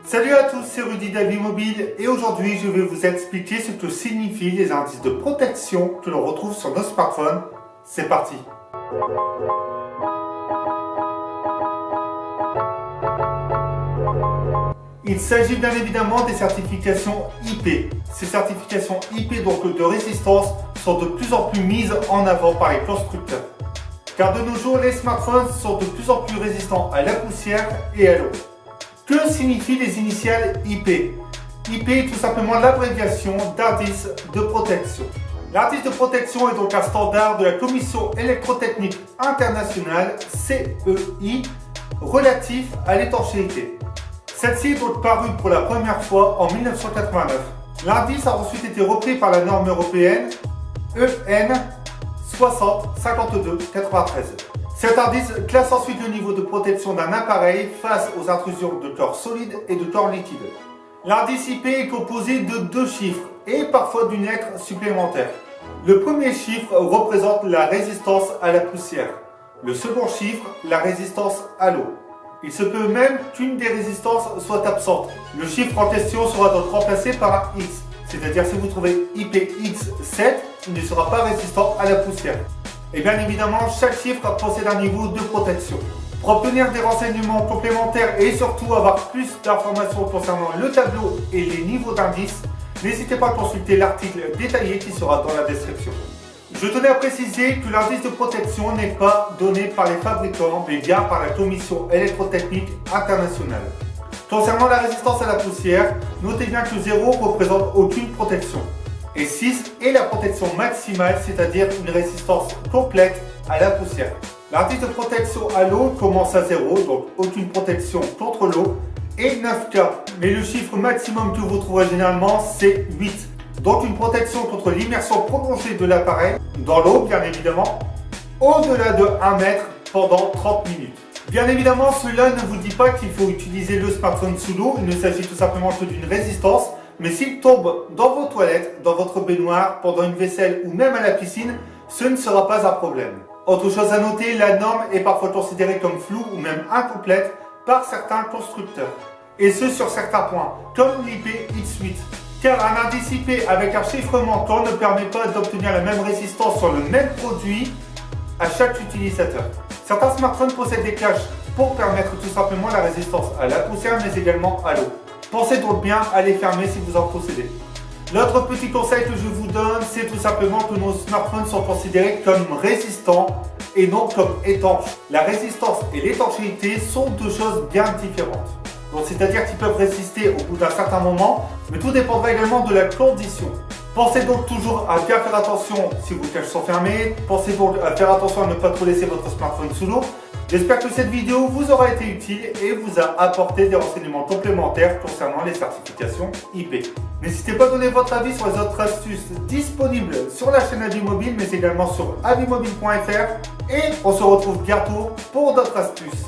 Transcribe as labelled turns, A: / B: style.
A: Salut à tous, c'est Rudy d'Avis Mobile et aujourd'hui je vais vous expliquer ce que signifient les indices de protection que l'on retrouve sur nos smartphones. C'est parti! Il s'agit bien évidemment des certifications IP. Ces certifications IP donc de résistance sont de plus en plus mises en avant par les constructeurs. Car de nos jours, les smartphones sont de plus en plus résistants à la poussière et à l'eau. Que signifient les initiales IP? IP est tout simplement l'abréviation d'indice de protection. L'indice de protection est donc un standard de la Commission électrotechnique internationale, CEI, relatif à l'étanchéité. Celle-ci est donc parue pour la première fois en 1989. L'indice a ensuite été repris par la norme européenne EN 605293. Cet indice classe ensuite le niveau de protection d'un appareil face aux intrusions de corps solides et de corps liquides. L'indice IP est composé de deux chiffres et parfois d'une lettre supplémentaire. Le premier chiffre représente la résistance à la poussière. Le second chiffre, la résistance à l'eau. Il se peut même qu'une des résistances soit absente. Le chiffre en question sera donc remplacé par un X. C'est-à-dire si vous trouvez IPX7, il ne sera pas résistant à la poussière. Et bien évidemment, chaque chiffre possède un niveau de protection. Pour obtenir des renseignements complémentaires et surtout avoir plus d'informations concernant le tableau et les niveaux d'indices, n'hésitez pas à consulter l'article détaillé qui sera dans la description. Je tenais à préciser que l'indice de protection n'est pas donné par les fabricants, mais bien par la Commission électrotechnique internationale. Concernant la résistance à la poussière, notez bien que 0 représente aucune protection. Et 6 est la protection maximale, c'est-à-dire une résistance complète à la poussière. L'indice de protection à l'eau commence à 0, donc aucune protection contre l'eau, et 9K. Mais le chiffre maximum que vous trouverez généralement, c'est 8. Donc une protection contre l'immersion prolongée de l'appareil, dans l'eau bien évidemment, au-delà de 1 mètre pendant 30 minutes. Bien évidemment, cela ne vous dit pas qu'il faut utiliser le smartphone sous l'eau, il ne s'agit tout simplement que d'une résistance. Mais s'il tombe dans vos toilettes, dans votre baignoire, pendant une vaisselle ou même à la piscine, ce ne sera pas un problème. Autre chose à noter, la norme est parfois considérée comme floue ou même incomplète par certains constructeurs. Et ce sur certains points, comme l'IPX8. Car un indice IP avec un chiffre manquant ne permet pas d'obtenir la même résistance sur le même produit à chaque utilisateur. Certains smartphones possèdent des caches pour permettre tout simplement la résistance à la poussière mais également à l'eau. Pensez donc bien à les fermer si vous en possédez. L'autre petit conseil que je vous donne, c'est tout simplement que nos smartphones sont considérés comme résistants et non comme étanches. La résistance et l'étanchéité sont deux choses bien différentes. Donc c'est-à-dire qu'ils peuvent résister au bout d'un certain moment, mais tout dépendra également de la condition. Pensez donc toujours à bien faire attention si vos caches sont fermées. Pensez donc à faire attention à ne pas trop laisser votre smartphone sous l'eau. J'espère que cette vidéo vous aura été utile et vous a apporté des renseignements complémentaires concernant les certifications IP. N'hésitez pas à donner votre avis sur les autres astuces disponibles sur la chaîne Avis Mobile, mais également sur avimobile.fr et on se retrouve bientôt pour d'autres astuces.